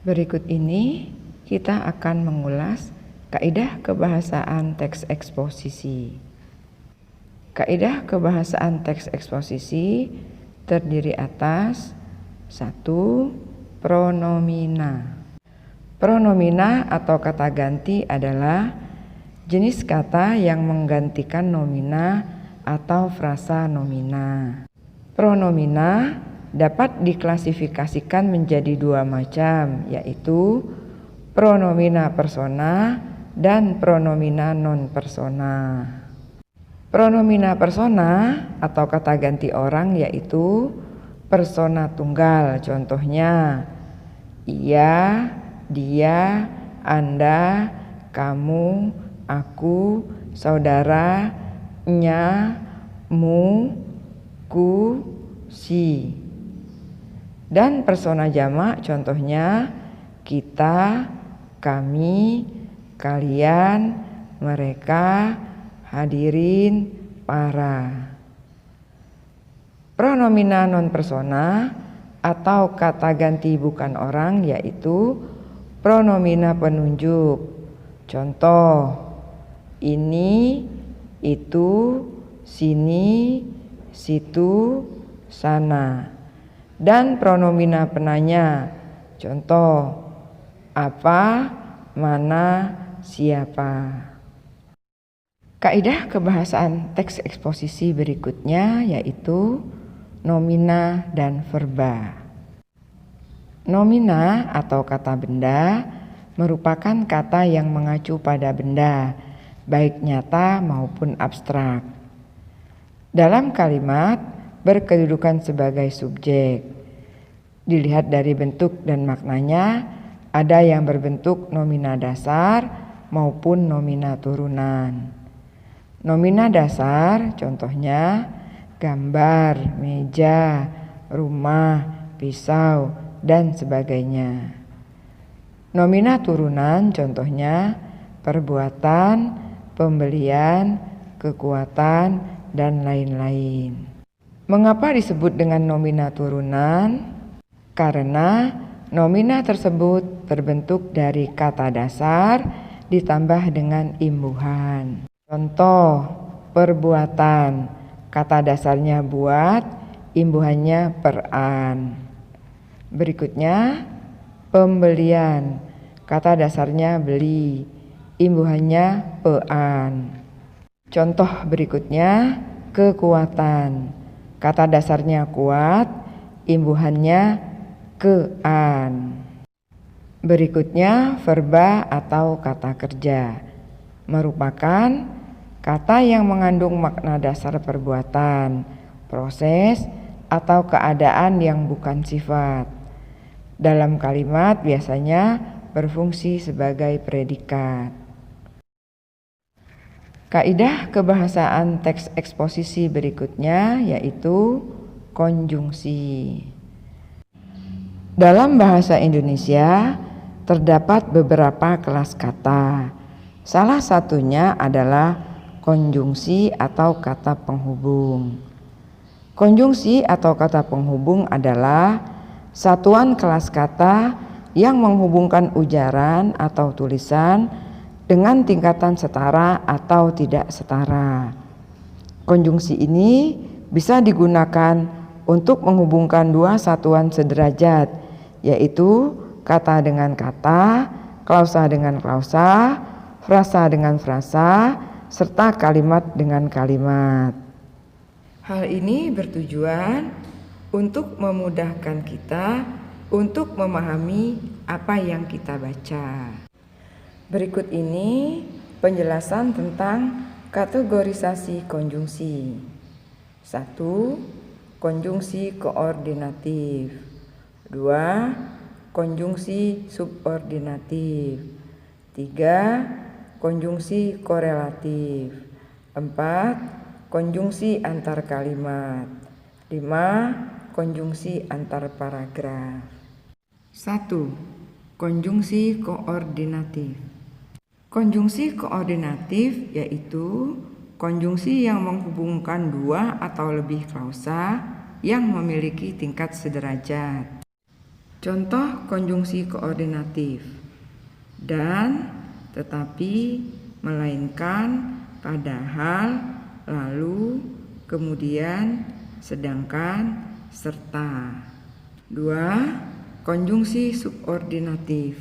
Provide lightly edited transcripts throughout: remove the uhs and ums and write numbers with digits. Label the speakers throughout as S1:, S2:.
S1: Berikut ini kita akan mengulas kaidah kebahasaan teks eksposisi. Kaidah kebahasaan teks eksposisi terdiri atas 1. Pronomina. Pronomina atau kata ganti adalah jenis kata yang menggantikan nomina atau frasa nomina. Pronomina dapat diklasifikasikan menjadi dua macam, yaitu pronomina persona dan pronomina non persona. Pronomina persona atau kata ganti orang yaitu persona tunggal, contohnya ia, dia, Anda, kamu, aku, saudara, nya, mu, ku, si. Dan persona jamak contohnya kita, kami, kalian, mereka, hadirin, para. Pronomina non persona atau kata ganti bukan orang yaitu pronomina penunjuk. Contoh, ini, itu, sini, situ, sana. Dan pronomina penanya. Contoh, apa, mana, siapa. Kaidah kebahasaan teks eksposisi berikutnya yaitu nomina dan verba. Nomina atau kata benda merupakan kata yang mengacu pada benda, baik nyata maupun abstrak. Dalam kalimat berkedudukan sebagai subjek. Dilihat dari bentuk dan maknanya, ada yang berbentuk nomina dasar maupun nomina turunan. Nomina dasar contohnya gambar, meja, rumah, pisau, dan sebagainya. Nomina turunan contohnya perbuatan, pembelian, kekuatan, dan lain-lain. Mengapa disebut dengan nomina turunan? Karena nomina tersebut berbentuk dari kata dasar ditambah dengan imbuhan. Contoh, perbuatan. Kata dasarnya buat, imbuhannya peran. Berikutnya, pembelian. Kata dasarnya beli, imbuhannya pean. Contoh berikutnya, kekuatan. Kata dasarnya kuat, imbuhannya kean. Berikutnya, verba atau kata kerja. Merupakan kata yang mengandung makna dasar perbuatan, proses, atau keadaan yang bukan sifat. Dalam kalimat biasanya berfungsi sebagai predikat. Kaidah kebahasaan teks eksposisi berikutnya yaitu konjungsi. Dalam bahasa Indonesia terdapat beberapa kelas kata. Salah satunya adalah konjungsi atau kata penghubung. Konjungsi atau kata penghubung adalah satuan kelas kata yang menghubungkan ujaran atau tulisan dengan tingkatan setara atau tidak setara. Konjungsi ini bisa digunakan untuk menghubungkan dua satuan sederajat, yaitu kata dengan kata, klausa dengan klausa, frasa dengan frasa, serta kalimat dengan kalimat. Hal ini bertujuan untuk memudahkan kita untuk memahami apa yang kita baca. Berikut ini penjelasan tentang kategorisasi konjungsi. 1. Konjungsi koordinatif. 2. Konjungsi subordinatif. 3. Konjungsi korelatif. 4. Konjungsi antar kalimat. 5. Konjungsi antar paragraf. 1. Konjungsi koordinatif. Konjungsi koordinatif yaitu konjungsi yang menghubungkan dua atau lebih klausa yang memiliki tingkat sederajat. Contoh konjungsi koordinatif: dan, tetapi, melainkan, padahal, lalu, kemudian, sedangkan, serta. 2. Konjungsi subordinatif.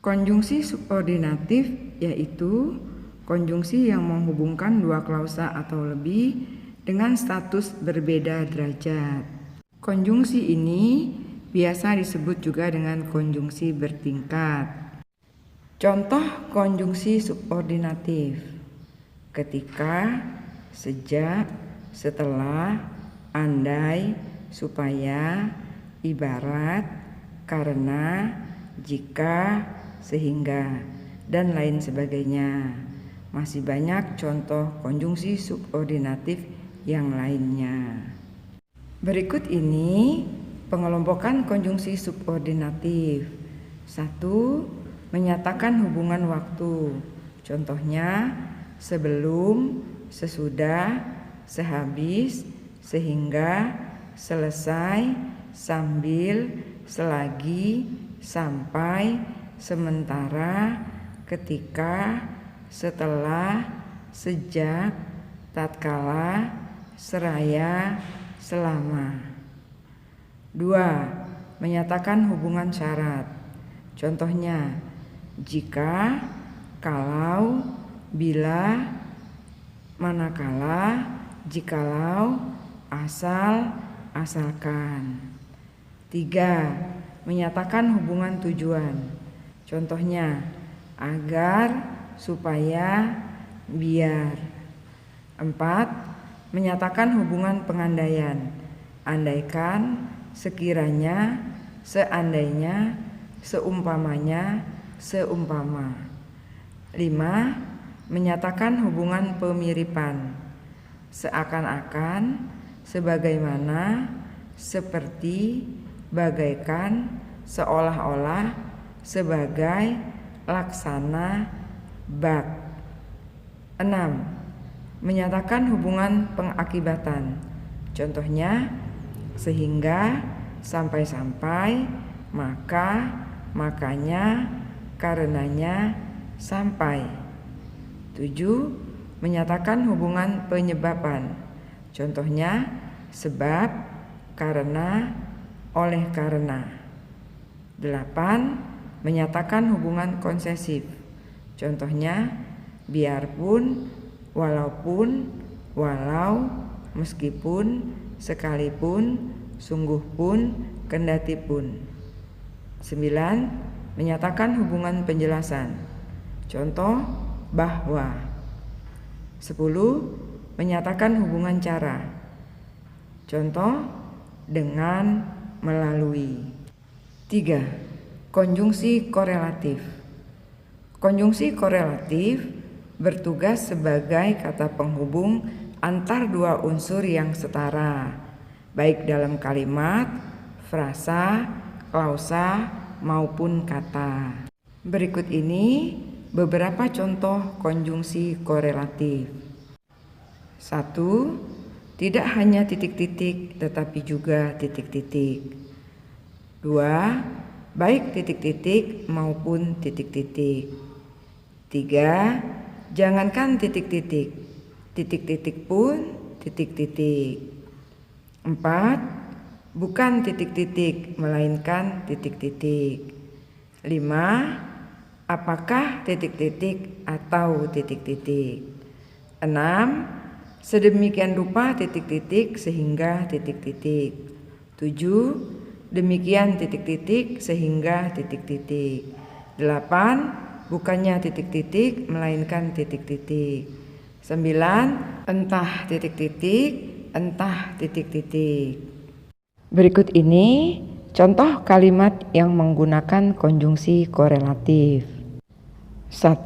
S1: Konjungsi subordinatif yaitu konjungsi yang menghubungkan dua klausa atau lebih dengan status berbeda derajat. Konjungsi ini biasa disebut juga dengan konjungsi bertingkat. Contoh konjungsi subordinatif: ketika, sejak, setelah, andai, supaya, ibarat, karena, jika, sehingga, dan lain sebagainya. Masih banyak contoh konjungsi subordinatif yang lainnya. Berikut ini pengelompokan konjungsi subordinatif. 1. Menyatakan hubungan waktu. Contohnya sebelum, sesudah, sehabis, sehingga, selesai, sambil, selagi, sampai, sementara, ketika, setelah, sejak, tatkala, seraya, selama. 2. Menyatakan hubungan syarat. Contohnya jika, kalau, bila, manakala, jikalau, asal, asalkan. 3. Menyatakan hubungan tujuan. Contohnya agar, supaya, biar. 4. Menyatakan hubungan pengandaian. Andaikan, sekiranya, seandainya, seumpamanya, seumpama. 5. Menyatakan hubungan pemiripan. Seakan-akan, sebagaimana, seperti, bagaikan, seolah-olah, sebagai, laksana, bak. 6. Menyatakan hubungan pengakibatan. Contohnya sehingga, sampai-sampai, maka, makanya, karenanya, sampai. 7. Menyatakan hubungan penyebaban. Contohnya sebab, karena, oleh karena. 8. Menyatakan hubungan konsesif. Contohnya biarpun, walaupun, walau, meskipun, sekalipun, sungguh pun, kendati pun. 9. Menyatakan hubungan penjelasan. Contoh bahwa. 10. Menyatakan hubungan cara. Contoh dengan, melalui. 3. Konjungsi korelatif. Konjungsi korelatif bertugas sebagai kata penghubung antar dua unsur yang setara, baik dalam kalimat, frasa, klausa, maupun kata. Berikut ini beberapa contoh konjungsi korelatif. 1. Tidak hanya titik-titik tetapi juga titik-titik. 2. Baik titik-titik maupun titik-titik. 3. Jangankan titik-titik, titik-titik pun titik-titik. 4. Bukan titik-titik melainkan titik-titik. 5. Apakah titik-titik atau titik-titik. 6. Sedemikian rupa titik-titik sehingga titik-titik. 7. Demikian titik-titik sehingga titik-titik. 8. Bukannya titik-titik melainkan titik-titik. 9. Entah titik-titik, entah titik-titik. Berikut ini contoh kalimat yang menggunakan konjungsi korelatif. 1.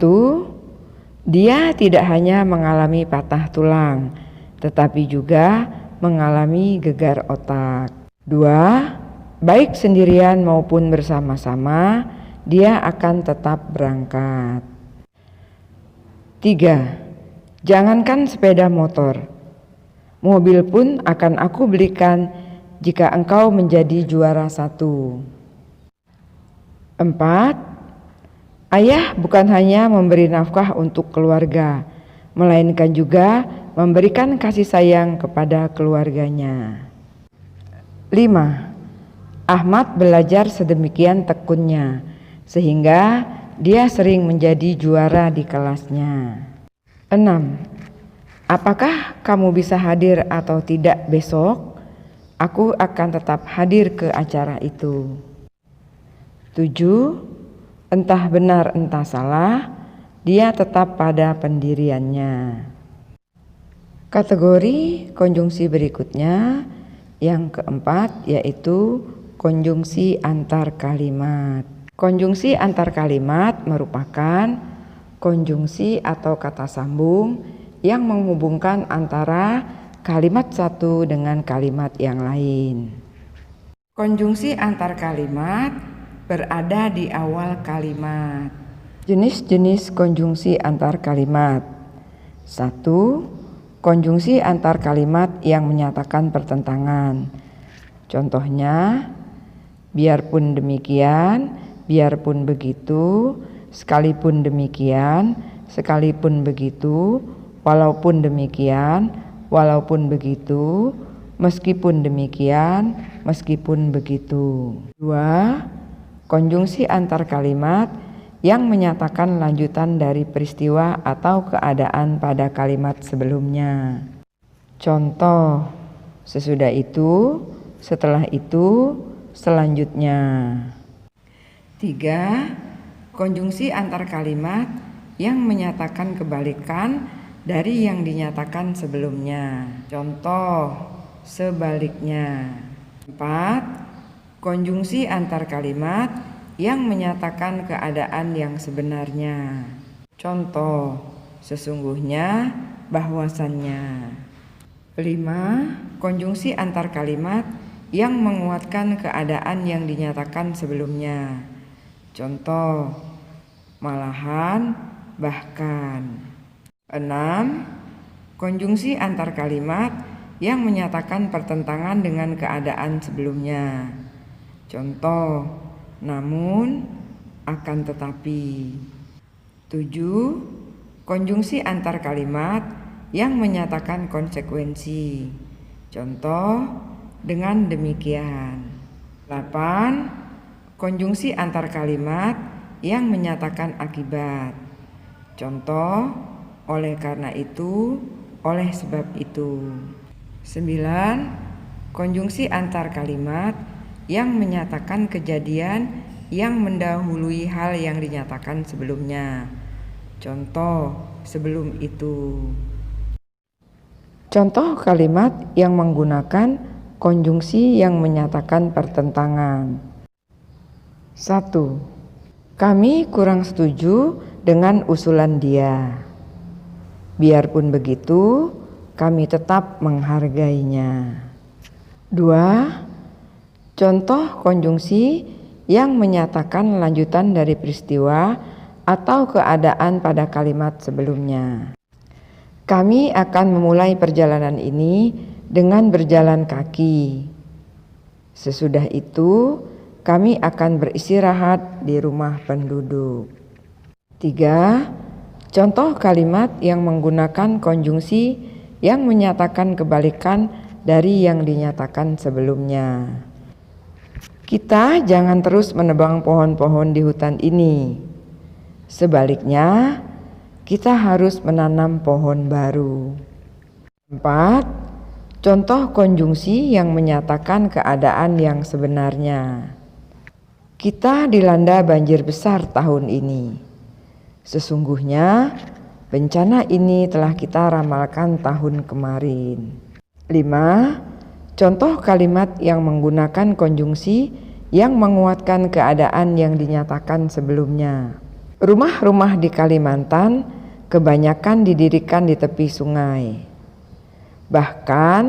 S1: Dia tidak hanya mengalami patah tulang, tetapi juga mengalami gegar otak. 2. Baik sendirian maupun bersama-sama, dia akan tetap berangkat. 3. Jangankan sepeda motor, mobil pun akan aku belikan jika engkau menjadi juara 1. 4. Ayah bukan hanya memberi nafkah untuk keluarga, melainkan juga memberikan kasih sayang kepada keluarganya. 5. Ahmad belajar sedemikian tekunnya, sehingga dia sering menjadi juara di kelasnya. 6. Apakah kamu bisa hadir atau tidak besok? Aku akan tetap hadir ke acara itu. 7. Entah benar entah salah, dia tetap pada pendiriannya. Kategori konjungsi berikutnya yang keempat yaitu konjungsi antar kalimat. Konjungsi antar kalimat merupakan konjungsi atau kata sambung yang menghubungkan antara kalimat satu dengan kalimat yang lain. Konjungsi antar kalimat berada di awal kalimat. Jenis-jenis konjungsi antar kalimat. 1. Konjungsi antar kalimat yang menyatakan pertentangan. Contohnya, biarpun demikian, biarpun begitu, sekalipun demikian, sekalipun begitu, walaupun demikian, walaupun begitu, meskipun demikian, meskipun begitu. 2. Konjungsi antar kalimat yang menyatakan lanjutan dari peristiwa atau keadaan pada kalimat sebelumnya. Contoh, sesudah itu, setelah itu, selanjutnya. 3. Konjungsi antar kalimat yang menyatakan kebalikan dari yang dinyatakan sebelumnya. Contoh, sebaliknya. 4. Konjungsi antar kalimat yang menyatakan keadaan yang sebenarnya. Contoh, sesungguhnya, bahwasannya. 5. Konjungsi antar kalimat yang menguatkan keadaan yang dinyatakan sebelumnya. Contoh, malahan, bahkan. 6. Konjungsi antar kalimat yang menyatakan pertentangan dengan keadaan sebelumnya. Contoh, namun, akan tetapi. 7. Konjungsi antar kalimat yang menyatakan konsekuensi. Contoh, dengan demikian. 8. Konjungsi antar kalimat yang menyatakan akibat. Contoh, oleh karena itu, oleh sebab itu. 9. Konjungsi antar kalimat yang menyatakan kejadian yang mendahului hal yang dinyatakan sebelumnya. Contoh, sebelum itu. Contoh kalimat yang menggunakan konjungsi yang menyatakan pertentangan. 1. Kami kurang setuju dengan usulan dia. Biarpun begitu, kami tetap menghargainya. 2. Contoh konjungsi yang menyatakan lanjutan dari peristiwa atau keadaan pada kalimat sebelumnya. Kami akan memulai perjalanan ini dengan berjalan kaki. Sesudah itu, kami akan beristirahat di rumah penduduk. 3. Contoh kalimat yang menggunakan konjungsi yang menyatakan kebalikan dari yang dinyatakan sebelumnya. Kita jangan terus menebang pohon-pohon di hutan ini. Sebaliknya, kita harus menanam pohon baru. 4. Contoh konjungsi yang menyatakan keadaan yang sebenarnya. Kita dilanda banjir besar tahun ini. Sesungguhnya, bencana ini telah kita ramalkan tahun kemarin. 5. Contoh kalimat yang menggunakan konjungsi yang menguatkan keadaan yang dinyatakan sebelumnya. Rumah-rumah di Kalimantan kebanyakan didirikan di tepi sungai. Bahkan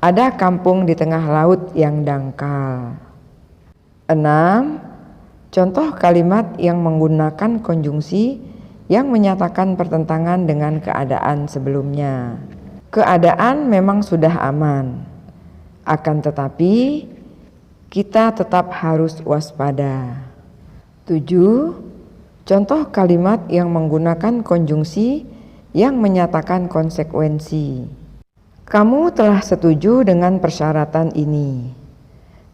S1: ada kampung di tengah laut yang dangkal. 6. Contoh kalimat yang menggunakan konjungsi yang menyatakan pertentangan dengan keadaan sebelumnya. Keadaan memang sudah aman. Akan tetapi, kita tetap harus waspada. 7. Contoh kalimat yang menggunakan konjungsi yang menyatakan konsekuensi. Kamu telah setuju dengan persyaratan ini.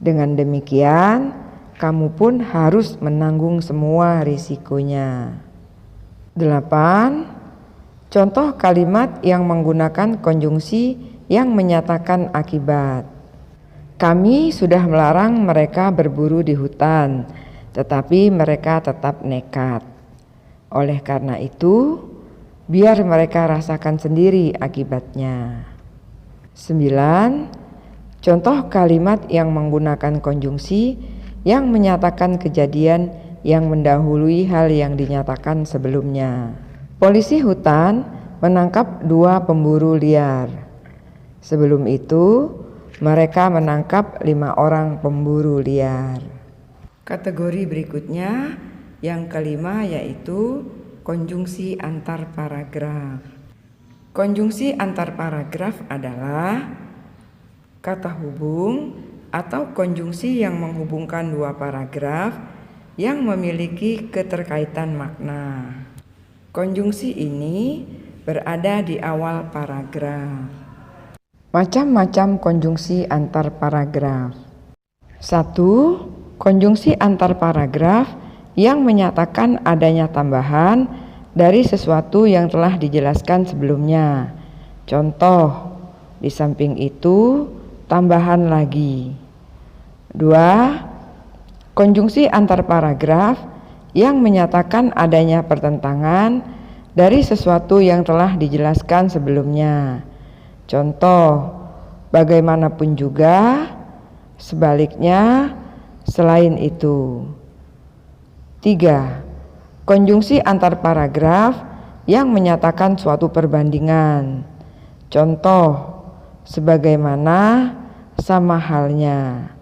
S1: Dengan demikian, kamu pun harus menanggung semua risikonya. 8. Contoh kalimat yang menggunakan konjungsi yang menyatakan akibat. Kami sudah melarang mereka berburu di hutan, tetapi mereka tetap nekat. Oleh karena itu, biar mereka rasakan sendiri akibatnya. 9. Contoh kalimat yang menggunakan konjungsi yang menyatakan kejadian yang mendahului hal yang dinyatakan sebelumnya. Polisi hutan menangkap 2 pemburu liar. Sebelum itu, mereka menangkap 5 orang pemburu liar. Kategori berikutnya, yang kelima, yaitu konjungsi antar paragraf. Konjungsi antar paragraf adalah kata hubung atau konjungsi yang menghubungkan 2 paragraf yang memiliki keterkaitan makna. Konjungsi ini berada di awal paragraf. Macam-macam konjungsi antar paragraf. 1. Konjungsi antar paragraf yang menyatakan adanya tambahan dari sesuatu yang telah dijelaskan sebelumnya. Contoh, di samping itu, tambahan lagi. 2. Konjungsi antar paragraf yang menyatakan adanya pertentangan dari sesuatu yang telah dijelaskan sebelumnya. Contoh, bagaimanapun juga, sebaliknya, selain itu. 3. Konjungsi antar paragraf yang menyatakan suatu perbandingan. Contoh, sebagaimana, sama halnya.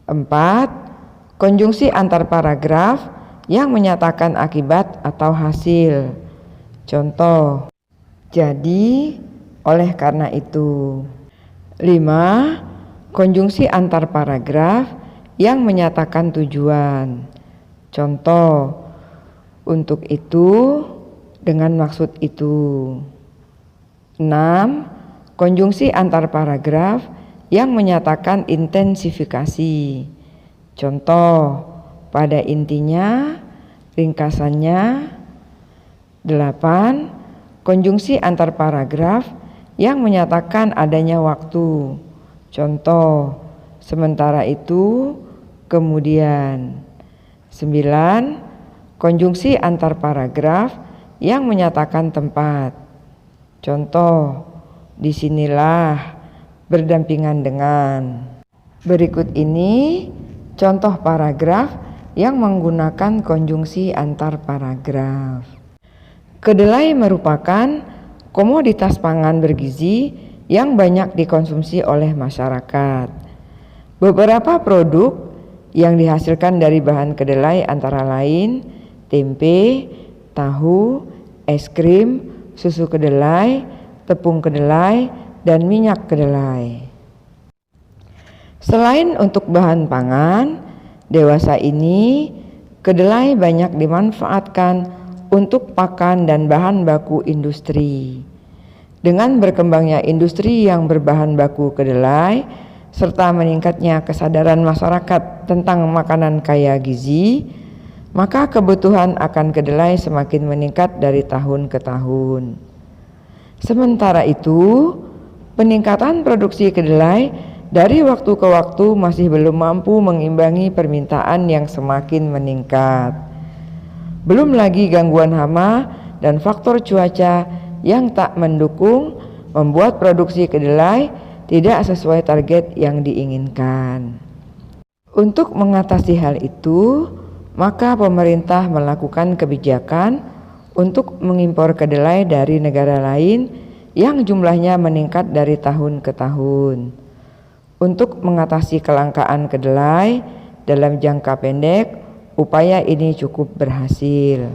S1: 4. Konjungsi antar paragraf yang menyatakan akibat atau hasil. Contoh, jadi, oleh karena itu. 5. Konjungsi antar paragraf yang menyatakan tujuan. Contoh, untuk itu, dengan maksud itu. 6. Konjungsi antar paragraf yang menyatakan intensifikasi. Contoh, pada intinya, ringkasannya. 8. Konjungsi antar paragraf yang menyatakan adanya waktu. Contoh, sementara itu, kemudian. 9. Konjungsi antar paragraf yang menyatakan tempat. Contoh, disinilah, berdampingan dengan. Berikut ini contoh paragraf yang menggunakan konjungsi antar paragraf. Kedelai merupakan komoditas pangan bergizi yang banyak dikonsumsi oleh masyarakat. Beberapa produk yang dihasilkan dari bahan kedelai antara lain tempe, tahu, es krim, susu kedelai, tepung kedelai, dan minyak kedelai. Selain untuk bahan pangan, dewasa ini kedelai banyak dimanfaatkan untuk pakan dan bahan baku industri. Dengan berkembangnya industri yang berbahan baku kedelai, serta meningkatnya kesadaran masyarakat tentang makanan kaya gizi, maka kebutuhan akan kedelai semakin meningkat dari tahun ke tahun. Sementara itu, peningkatan produksi kedelai dari waktu ke waktu masih belum mampu mengimbangi permintaan yang semakin meningkat. Belum lagi gangguan hama dan faktor cuaca yang tak mendukung membuat produksi kedelai tidak sesuai target yang diinginkan. Untuk mengatasi hal itu, maka pemerintah melakukan kebijakan untuk mengimpor kedelai dari negara lain yang jumlahnya meningkat dari tahun ke tahun. Untuk mengatasi kelangkaan kedelai dalam jangka pendek, upaya ini cukup berhasil.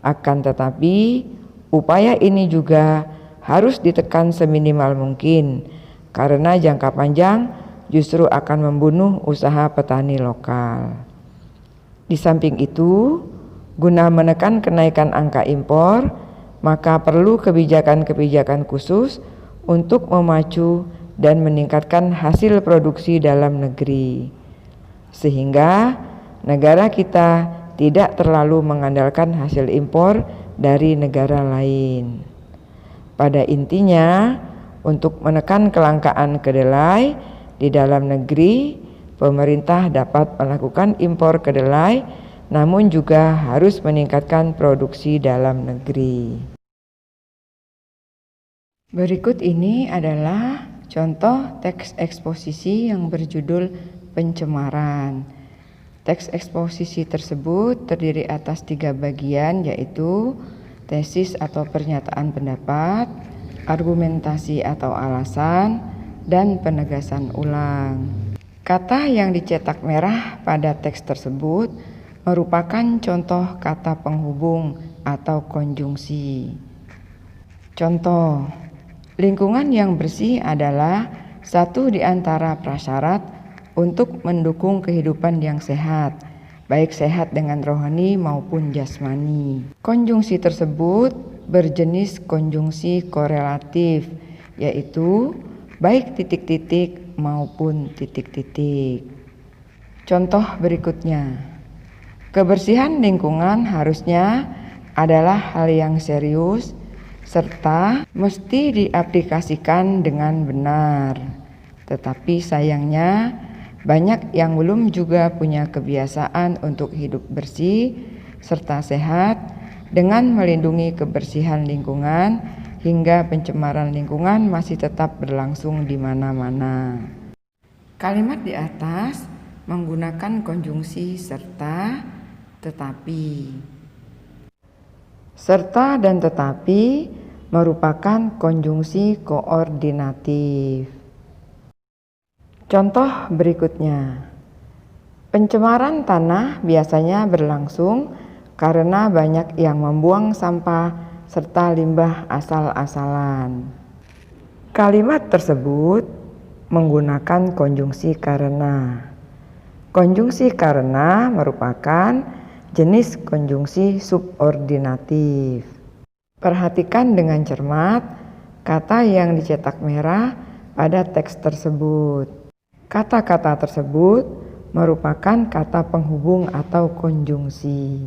S1: Akan tetapi, upaya ini juga harus ditekan seminimal mungkin, karena jangka panjang justru akan membunuh usaha petani lokal. Di samping itu, guna menekan kenaikan angka impor, maka perlu kebijakan-kebijakan khusus untuk memacu dan meningkatkan hasil produksi dalam negeri, sehingga negara kita tidak terlalu mengandalkan hasil impor dari negara lain. Pada intinya, untuk menekan kelangkaan kedelai di dalam negeri, pemerintah dapat melakukan impor kedelai, namun juga harus meningkatkan produksi dalam negeri. Berikut ini adalah contoh teks eksposisi yang berjudul pencemaran. Teks eksposisi tersebut terdiri atas 3 bagian, yaitu tesis atau pernyataan pendapat, argumentasi atau alasan, dan penegasan ulang. Kata yang dicetak merah pada teks tersebut merupakan contoh kata penghubung atau konjungsi. Contoh, lingkungan yang bersih adalah satu di antara prasyarat untuk mendukung kehidupan yang sehat, baik sehat dengan rohani maupun jasmani. Konjungsi tersebut berjenis konjungsi korelatif, yaitu baik titik-titik maupun titik-titik. Contoh berikutnya, kebersihan lingkungan harusnya adalah hal yang serius serta mesti diaplikasikan dengan benar. Tetapi sayangnya banyak yang belum juga punya kebiasaan untuk hidup bersih serta sehat dengan melindungi kebersihan lingkungan, hingga pencemaran lingkungan masih tetap berlangsung di mana-mana. Kalimat di atas menggunakan konjungsi serta, tetapi. Serta dan tetapi merupakan konjungsi koordinatif. Contoh berikutnya, pencemaran tanah biasanya berlangsung karena banyak yang membuang sampah serta limbah asal-asalan. Kalimat tersebut menggunakan konjungsi karena. Konjungsi karena merupakan jenis konjungsi subordinatif. Perhatikan dengan cermat kata yang dicetak merah pada teks tersebut. Kata-kata tersebut merupakan kata penghubung atau konjungsi.